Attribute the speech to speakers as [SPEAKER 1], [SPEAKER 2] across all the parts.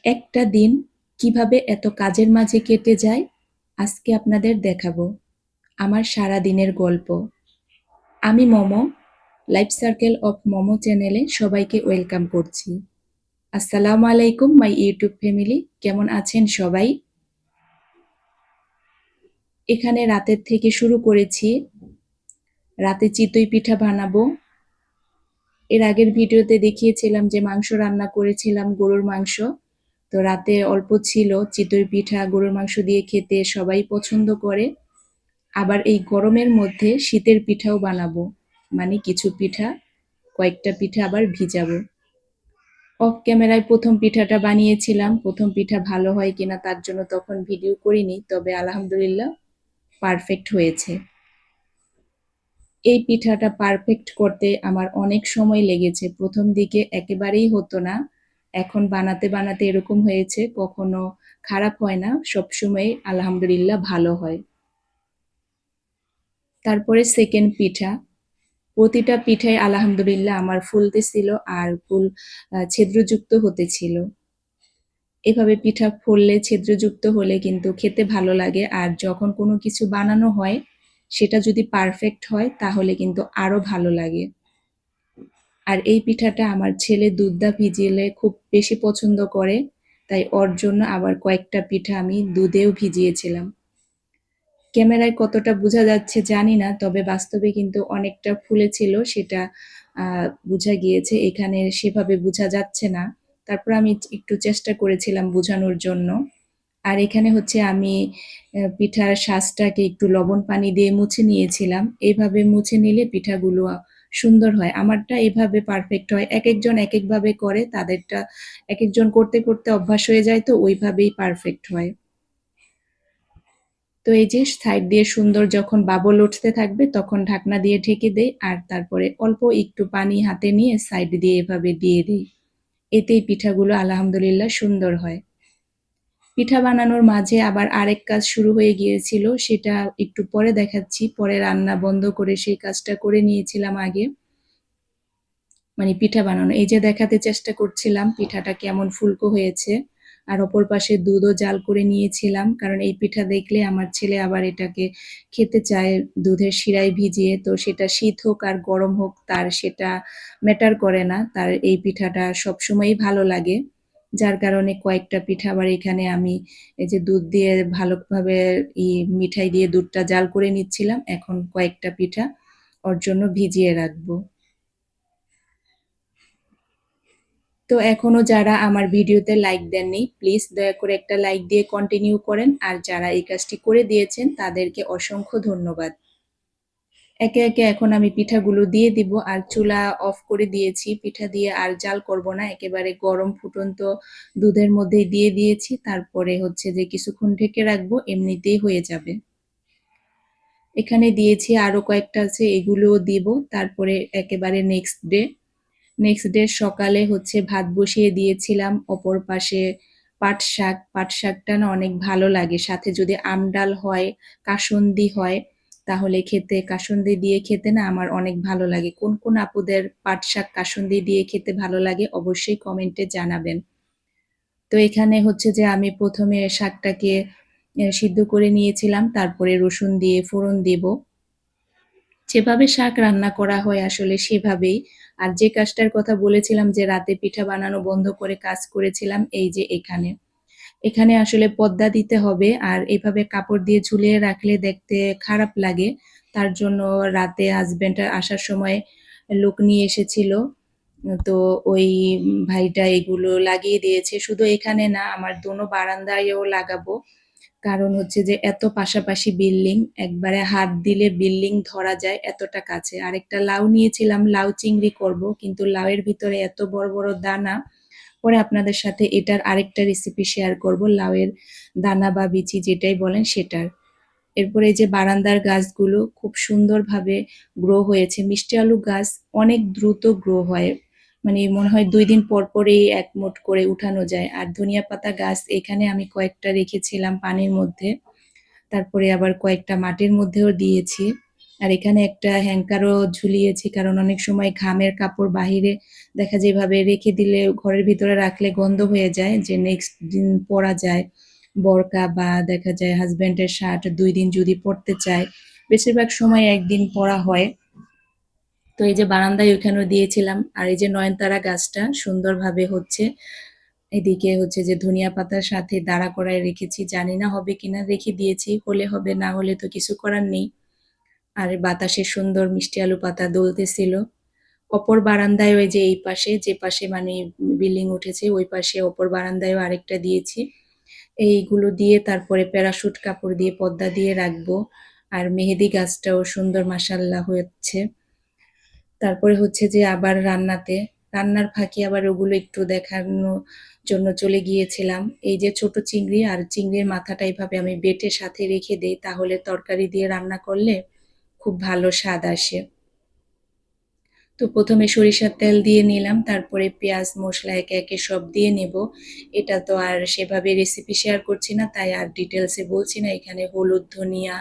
[SPEAKER 1] একটা দিন কিভাবে এত কাজের মাঝে কেটে যায় আজকে আপনাদের দেখাবো আমার সারা দিনের গল্প। আমি momo, life circle of momo চ্যানেলে সবাইকে ওয়েলকাম করছি। আসসালামু আলাইকুম মাই ইউটিউব ফ্যামিলি, কেমন আছেন সবাই? এখানে রাতের থেকে শুরু করেছি, রাতে চিতই পিঠা বানাবো। এর আগের ভিডিওতে দেখিয়েছিলাম যে মাংস রান্না করেছিলাম, গরুর মাংস। তো রাতে অল্প ছিল, চিতই পিঠা গরুর মাংস দিয়ে খেতে সবাই পছন্দ করে। আবার এই গরমের মধ্যে শীতের পিঠাও বানাবো, মানে কিছু পিঠা, কয়েকটা পিঠা আবার ভিজাবো। অফ ক্যামেরায় প্রথম পিঠাটা বানিয়েছিলাম, প্রথম পিঠা ভালো হয় কিনা তার জন্য তখন ভিডিও করিনি, তবে আলহামদুলিল্লাহ পারফেক্ট হয়েছে। এই পিঠাটা পারফেক্ট করতে আমার অনেক সময় লেগেছে, প্রথম দিকে একেবারেই হতো না, এখন বানাতে বানাতে এরকম হয়েছে, কখনো খারাপ হয় না, সবসময় আলহামদুলিল্লাহ ভালো হয়। তারপরে সেকেন্ড পিঠা, প্রতিটা পিঠাই আলহামদুলিল্লাহ আমার ফুলতেছিল আর ফুল ছিদ্রযুক্ত হতেছিল। এভাবে পিঠা ফুললে ছিদ্রযুক্ত হলে কিন্তু খেতে ভালো লাগে, আর যখন কোনো কিছু বানানো হয় সেটা যদি পারফেক্ট হয় তাহলে কিন্তু আরো ভালো লাগে। আর এই পিঠাটা আমার ছেলে দুধটা ভিজিয়ে খুব বেশি পছন্দ করে, তাই ওর জন্য আবার কয়েকটা পিঠা আমি দুধেও ভিজিয়েছিলাম। ক্যামেরায় কতটা বোঝা যাচ্ছে জানি না, তবে বাস্তবে কিন্তু অনেকটা ফুলেছিল, সেটা বোঝা গিয়েছে। এখানে সেভাবে বোঝা যাচ্ছে না, তারপর আমি একটু চেষ্টা করেছিলাম বোঝানোর জন্য। আর এখানে হচ্ছে আমি পিঠার শাঁসটাকে একটু লবণ পানি দিয়ে মুছে নিয়েছিলাম, এইভাবে মুছে নিলে পিঠাগুলো সুন্দর হয়। আমারটা এভাবে পারফেক্ট হয়, এক একজন এক একভাবে করে, তাদেরটা এক একজন করতে করতে অভ্যাস হয়ে যায়, তো ওইভাবেই পারফেক্ট হয়। তো এই যে সাইড দিয়ে সুন্দর যখন বাবল উঠতে থাকবে তখন ঢাকনা দিয়ে ঢেকে দেই, আর তারপরে অল্প একটু পানি হাতে নিয়ে সাইড দিয়ে এভাবে দিয়ে দিই। এতেই পিঠাগুলো আলহামদুলিল্লাহ সুন্দর হয়। পিঠা বানানোর মাঝে আবার আরেক কাজ শুরু হয়ে গিয়েছিল, সেটা একটু পরে দেখাচ্ছি। পরে রান্না বন্ধ করে সেই কাজটা করে নিয়েছিলাম আগে, মানে পিঠা বানানো। এই যে দেখাতে চেষ্টা করছিলাম পিঠাটা কেমন ফুলকো হয়েছে, আর অপর পাশে দুধও জাল করে নিয়েছিলাম, কারণ এই পিঠা দেখলে আমার ছেলে আবার এটাকে খেতে চায় দুধের শিরায় ভিজিয়ে। তো সেটা শীত হোক আর গরম হোক তার সেটা ম্যাটার করে না, তার এই পিঠাটা সবসময়ই ভালো লাগে। যার কারণে কয়েকটা পিঠা আবার এখানে আমি এই যে দুধ দিয়ে ভালোভাবে মিঠাই দিয়ে দুধটা জাল করে নিচ্ছিলাম, এখন কয়েকটা পিঠা ওর জন্য ভিজিয়ে রাখবো। তো এখনো যারা আমার ভিডিওতে লাইক দেননি, প্লিজ দয়া করে একটা লাইক দিয়ে কন্টিনিউ করেন, আর যারা এই কাজটি করে দিয়েছেন তাদেরকে অসংখ্য ধন্যবাদ। একে একে এখন আমি পিঠাগুলো দিয়ে দিব, আর চুলা অফ করে দিয়েছি, পিঠা দিয়ে আর জাল করব না, একেবারে গরম ফুটন্ত দুধের মধ্যেই দিয়ে দিয়েছি, তারপরে হচ্ছে যে কিছুক্ষণ ঢেকে রাখবো, এমনিতেই হয়ে যাবে। এখানে দিয়েছি আরো কয়েকটা আছে, এগুলোও দিব। তারপরে একেবারে নেক্সট ডে সকালে হচ্ছে ভাত বসিয়ে দিয়েছিলাম, অপর পাশে পাট শাকটা না অনেক ভালো লাগে, সাথে যদি আমডাল হয়, কাসুন্দি হয়, তাহলে খেতে, কাসুন্দি দিয়ে খেতে না আমার অনেক ভালো লাগে। কোন কোন আপুদের পাট শাক কাসুন্দি দিয়ে খেতে ভালো লাগে অবশ্যই কমেন্টে জানাবেন। তো এখানে হচ্ছে যে আমি প্রথমে শাকটাকে সিদ্ধ করে নিয়েছিলাম, তারপরে রসুন দিয়ে ফোড়ন দেব, যেভাবে শাক রান্না করা হয় আসলে সেভাবেই। আর যে কাজটার কথা বলেছিলাম যে রাতে পিঠা বানানো বন্ধ করে কাজ করেছিলাম, এই যে এখানে এখানে আসলে পর্দা দিতে হবে, আর এভাবে কাপড় দিয়ে ঝুলিয়ে রাখলে দেখতে খারাপ লাগে। তার জন্য রাতে হাজবেন্ড আসার সময় লোক নিয়ে এসেছিল, তো ওই ভাইটা এগুলো লাগিয়ে দিয়েছে। শুধু এখানে না, আমার দোনো বারান্দায়ও লাগাবো, কারণ হচ্ছে যে এত পাশাপাশি বিল্ডিং, একবারে হাত দিলে বিল্ডিং ধরা যায়, এতটা কাছে। আরেকটা লাউ নিয়েছিলাম, লাউ চিংড়ি করব, কিন্তু লাউয়ের ভিতরে এত বড় বড় দানা। পরে আপনাদের সাথে এটার আরেকটা রেসিপি শেয়ার করব, লাউয়ের দানা বা বিচি যেটাই বলেন সেটার। এরপরে এই যে বারান্দার গাছগুলো খুব সুন্দরভাবে গ্রো হয়েছে, মিষ্টি আলু গাছ অনেক দ্রুত গ্রো হয়, মানে মনে হয় 2 দিন পর পরেই এক মুঠ করে উঠানো যায়। আর ধনিয়া পাতা গাছ এখানে আমি কয়েকটা রেখেছিলাম পানির মধ্যে, তারপরে আবার কয়েকটা মাটির মধ্যেও দিয়েছি। আর এখানে একটা হ্যাঙ্কারও ঝুলিয়েছি, কারণ অনেক সময় ঘামের কাপড় বাহিরে দেখা যায় এভাবে রেখে দিলে, ঘরের ভিতরে রাখলে গন্ধ হয়ে যায়, যে নেক্সট দিন পরা যায়। বোরকা বা দেখা যায় হাজব্যান্ডের শার্ট ২ দিন যদি পরতে চায়, বেশিরভাগ সময় ১ দিন পরা হয়। তো এই যে বারান্দায় ওইখানেও দিয়েছিলাম। আর এই যে নয়নতারা গাছটা সুন্দরভাবে হচ্ছে, এদিকে হচ্ছে যে ধনিয়া পাতার সাথে দাঁড়া করায় রেখেছি, জানি না হবে কিনা, রেখে দিয়েছি, হলে হবে, না হলে তো কিছু করার নেই। আর বাতাসে সুন্দর মিষ্টি আলু পাতা দুলতেছিল। অপর বারান্দায় ওই যে এই পাশে, যে পাশে মানে বিল্ডিং উঠেছে ওই পাশে অপর বারান্দায়ও আরেকটা দিয়েছি। এইগুলো দিয়ে তারপরে প্যারাশুট কাপড় দিয়ে পর্দা দিয়ে রাখবো। আর মেহেদি গাছটাও সুন্দর মাশাআল্লাহ হচ্ছে। তারপরে হচ্ছে যে আবার রান্নার ফাঁকে আবার ওগুলো একটু দেখানোর জন্য চলে গিয়েছিলাম। এই যে ছোট চিংড়ি, আর চিংড়ির মাথাটা এভাবে আমি বেটে সাথে রেখে দেই, তাহলে তরকারি দিয়ে রান্না করলে খুব ভালো স্বাদ আসে। তো প্রথমে সরিষার তেল দিয়ে নিলাম, তারপরে পেঁয়াজ মশলা একে একে সব দিয়ে নেব। এটা তো আর সেভাবে রেসিপি শেয়ার করছি না, তাই আর ডিটেলসে বলছি না। এখানে হলুদ, ধনিয়া,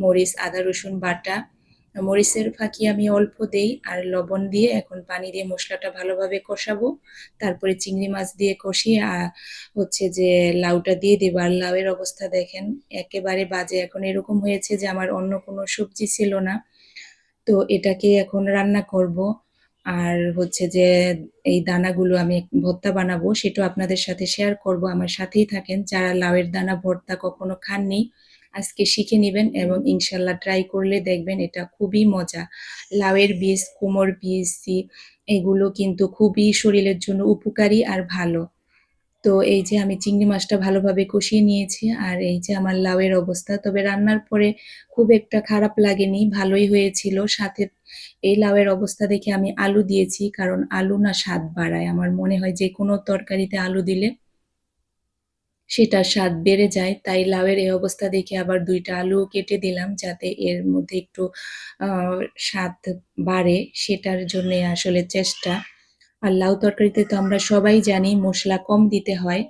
[SPEAKER 1] মরিচ, আদা রসুন বাটা, মরিচের ফাঁকি আমি অল্প দেই, আর লবণ দিয়ে এখন পানি দিয়ে মশলাটা ভালোভাবে কষাবো। তারপরে চিংড়ি মাছ দিয়ে কষিয়ে হচ্ছে যে লাউটা দিয়ে দেবো। আর লাউয়ের অবস্থা দেখেন, একেবারে বাজে। এখন এরকম হয়েছে যে আমার অন্য কোনো সবজি ছিল না, তো এটাকে এখন রান্না করব। আর হচ্ছে যে এই দানাগুলো আমি ভর্তা বানাবো, সেটাও আপনাদের সাথে শেয়ার করব। আমার সাথেই থাকেন। যারা লাউয়ের দানা ভর্তা কখনো খাননি, আজকে শিখে নিবেন এবং ইনশাল্লাহ ট্রাই করলে দেখবেন এটা খুবই মজা। লাউয়ের বীজ, কুমড়োর বীজ এগুলো কিন্তু খুবই শরীরের জন্য উপকারী আর ভালো। তো এই যে আমি চিংড়ি মাছটা ভালোভাবে কষিয়ে নিয়েছি, আর এই যে আমার লাউয়ের অবস্থা। তবে রান্নার পরে খুব একটা খারাপ লাগেনি, ভালোই হয়েছিল। সাথে এই লাউয়ের অবস্থা দেখে আমি আলু দিয়েছি, কারণ আলু না স্বাদ বাড়ায়। আমার মনে হয় যে কোনো তরকারিতে আলু দিলে সেটার স্বাদ বেড়ে যায়। তাই লাউয়ের এই অবস্থা দেখে আবার ২ টা আলুও কেটে দিলাম, যাতে এর মধ্যে একটু আ স্বাদ বাড়ে, সেটার জন্যে আসলে চেষ্টা। আর লাউ তরকারিতে তো আমরা সবাই জানি মসলা কম দিতে হয়,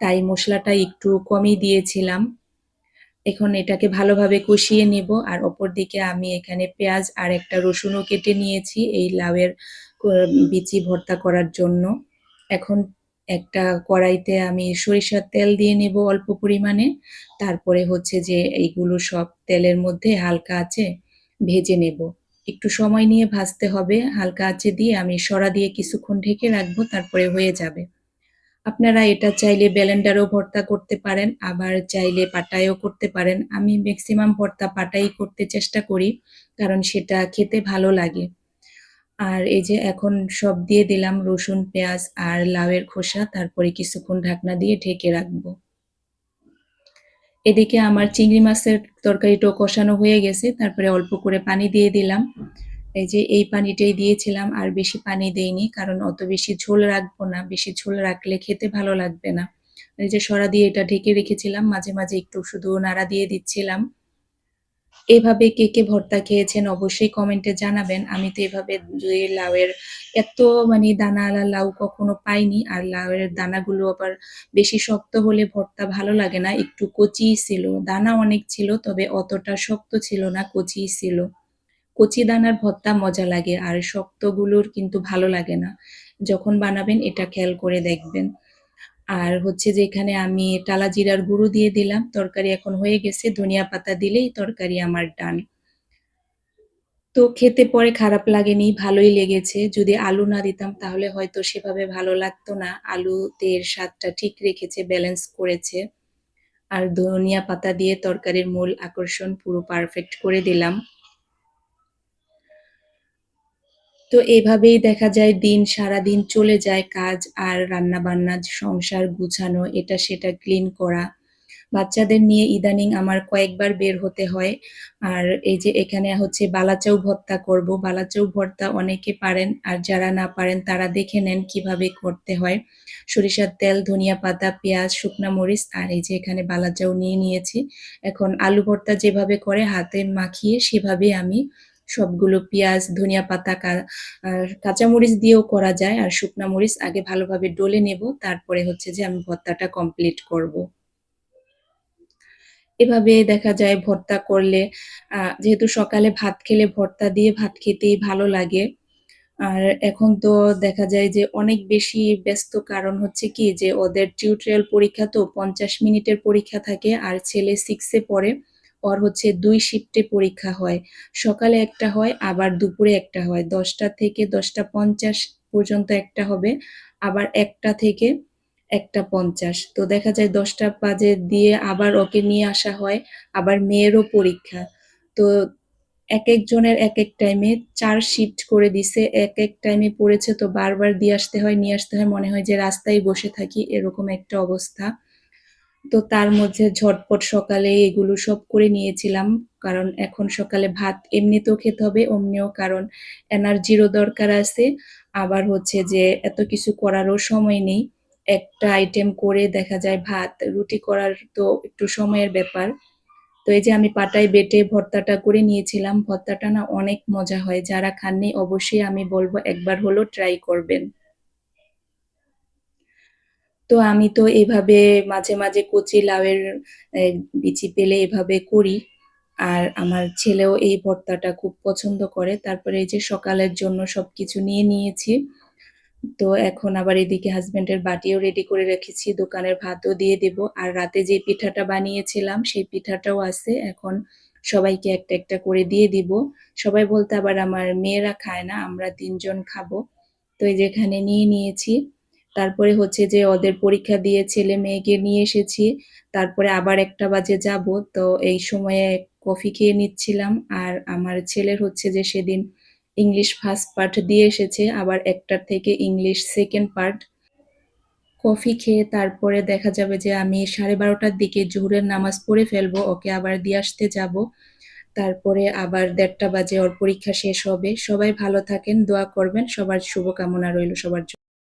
[SPEAKER 1] তাই মসলাটা একটু কমই দিয়েছিলাম। এখন এটাকে ভালোভাবে কষিয়ে নেব। আর অপরদিকে আমি এখানে পেঁয়াজ আর একটা রসুনও কেটে নিয়েছি এই লাউয়ের বিচি ভর্তা করার জন্য। এখন একটা কড়াইতে আমি সরিষার তেল দিয়ে নেব অল্প পরিমাণে। তারপরে হচ্ছে যে এইগুলো সব তেলের মধ্যে হালকা আঁচে ভেজে নেব। একটু সময় নিয়ে ভাজতে হবে, হালকা আঁচে দিয়ে আমি সরা দিয়ে কিছুক্ষণ ঢেকে রাখবো, তারপরে হয়ে যাবে। আপনারা এটা চাইলে ব্লেন্ডারেও ভর্তা করতে পারেন, আবার চাইলে পাটায়ও করতে পারেন। আমি মেক্সিমাম ভর্তা পাটাই করতে চেষ্টা করি, কারণ সেটা খেতে ভালো লাগে। আর এই যে এখন সব দিয়ে দিলাম, রসুন, পেঁয়াজ আর লাউয়ের খোসা, তারপরে কিছুক্ষণ ঢাকনা দিয়ে ঢেকে রাখবো। এদিকে আমার চিংড়ি মাছের তরকারিটাও কষানো হয়ে গেছে, তারপরে অল্প করে পানি দিয়ে দিলাম। এই যে এই পানিটাই দিয়েছিলাম, আর বেশি পানি দেইনি, কারণ অত বেশি ঝোল রাখবো না, বেশি ঝোল রাখলে খেতে ভালো লাগবে না। এই যে সরা দিয়ে এটা ঢেকে রেখেছিলাম, মাঝে মাঝে একটু শুধু নাড়া দিয়ে দিচ্ছিলাম। এভাবে কে কে ভর্তা খেয়েছেন অবশ্যই কমেন্টে জানাবেন। আমি তো এভাবে লাউয়ের এত মানে দানাওয়ালা লাউ কখনো পাইনি। আর লাউয়ের দানাগুলো আবার বেশি শক্ত হলে ভর্তা ভালো লাগে না, একটু কচিই ছিল। দানা অনেক ছিল, তবে অতটা শক্ত ছিল না, কচিই ছিল। কচি দানার ভর্তা মজা লাগে, আর শক্তগুলোর কিন্তু ভালো লাগে না। যখন বানাবেন এটা খেয়াল করে দেখবেন। আর হচ্ছে যে এখানে আমি টালা জিরার গুঁড়ো দিয়ে দিলাম। তরকারি এখন হয়ে গেছে, ধনিয়া পাতা দিলেই তরকারি আমার ডান। তো খেতে পরে খারাপ লাগেনি, ভালোই লেগেছে। যদি আলু না দিতাম তাহলে হয়তো সেভাবে ভালো লাগতো না। আলুতে এর স্বাদটা ঠিক রেখেছে, ব্যালেন্স করেছে। আর ধনিয়া পাতা দিয়ে তরকারির মূল আকর্ষণ পুরো পারফেক্ট করে দিলাম। তো এভাবেই দেখা যায় সারাদিন চলে যায়, কাজ আর রান্না-বান্না, সংসার গুছানো, এটা সেটা ক্লিন করা। বাচ্চাদের নিয়ে ইদানিং আমার কয়েকবার বের হতে হয়। আর এই যে এখানে হচ্ছে বালাচাউ ভর্তা করব। বালাচাউ ভর্তা অনেকে পারেন, আর যারা না পারেন তারা দেখে নেন কিভাবে করতে হয়। সরিষার তেল, ধনিয়া পাতা, পেঁয়াজ, শুকনা মরিচ, আর এই যে এখানে বালাচাউ নিয়ে নিয়েছি। এখন আলু ভর্তা যেভাবে করে হাতে মাখিয়ে সেভাবে আমি সবগুলো পেঁয়াজ, ধনিয়া পাতা, কাঁচামরিচ দিয়েও করা যায়, আর শুকনা মরিচ আগে ভালোভাবে ডলে নেব, তারপরে হচ্ছে যে আমি ভর্তাটা কমপ্লিট করব। এভাবে দেখা যায় ভর্তা করলে যেহেতু সকালে ভাত খেলে ভর্তা দিয়ে ভাত খেতেই ভালো লাগে। আর এখন তো দেখা যায় যে অনেক বেশি ব্যস্ত, কারণ হচ্ছে কি যে ওদের টিউটোরিয়াল পরীক্ষা তো ৫০ মিনিটের পরীক্ষা থাকে আর ছেলে 6 এ পড়ে। ওর হচ্ছে ২ শিফটে পরীক্ষা হয়। সকালে একটা হয় আবার দুপুরে একটা হয়। ১০টা থেকে ১০টা ৫০ পর্যন্ত একটা হবে। আবার ১টা থেকে ১টা ৫০। তো দেখা যায় ১০টা বাজে দিয়ে আবার ওকে নিয়ে আসা হয়। আবার মেয়েরও পরীক্ষা। তো একেকজনের একেক টাইমে ৪ শিফট করে দিছে। একেক টাইমে পড়েছে তো বারবার দিয়ে আসতে হয়, নিয়ে আসতে হয়। মনে হয় যে রাস্তায় বসে থাকি, এরকম একটা অবস্থা। তো তার মধ্যে ঝটপট সকালে এগুলো সব করে নিয়েছিলাম। কারণ এখন সকালে ভাত এমনিতেও খেতে হবে, অমনিও কারণ এনার্জিরও দরকার আছে। আবার হচ্ছে যে এত কিছু করারও সময় নেই। একটা আইটেম করে দেখা যায় ভাত, রুটি করার তো একটু সময়ের ব্যাপার। তো এই যে আমি পাটায় বেটে ভর্তাটা করে নিয়েছিলাম। ভর্তাটা না অনেক মজা হয়। যারা খাননি অবশ্যই আমি বলব একবার হলেও ট্রাই করবেন। তো আমি তো এভাবে মাঝে, মাঝে কচি লাউয়ের বিচি পেলে এভাবে করি। আর আমার ছেলেও এই ভর্তাটা খুব পছন্দ করে। তারপরে এই যে সকালের জন্য সবকিছু নিয়ে নিয়েছি। তো এখন আবার এদিকে হাসব্যান্ডের বাটিও রেডি করে রেখেছি। দোকানের ভাতও দিয়ে দেব। আর রাতে যে পিঠাটা বানিয়েছিলাম সেই পিঠাটাও আছে। এখন সবাইকে একটা, একটা করে দিয়ে দিব। সবাই বলতে আবার আমার মেয়েরা খায় না। আমরা ৩ জন খাবো। তো এই যে এখানে নিয়ে নিয়েছি। তারপরে হচ্ছে যে ওদের পরীক্ষা দিয়ে ছেলে-মেয়েকে নিয়ে এসেছি। তারপরে আবার ১টা বাজে যাবো। তো এই সময়ে কফি খেয়ে নিচ্ছিলাম। আর আমার ছেলের হচ্ছে যে সেদিন ইংলিশ ফার্স্ট পার্ট দিয়ে এসেছে। আবার ১টা থেকে ইংলিশ সেকেন্ড পার্ট। কফি খেয়ে তারপরে দেখা যাবে যে আমি 12:30টার দিকে জোহরের নামাজ পড়ে ফেলবো। ওকে আবার দিয়ে আসতে যাবো। তারপরে আবার ১:৩০ বাজে ওর পরীক্ষা শেষ হবে। সবাই ভালো থাকেন, দোয়া করবেন। সবার শুভকামনা রইল সবার জন্য।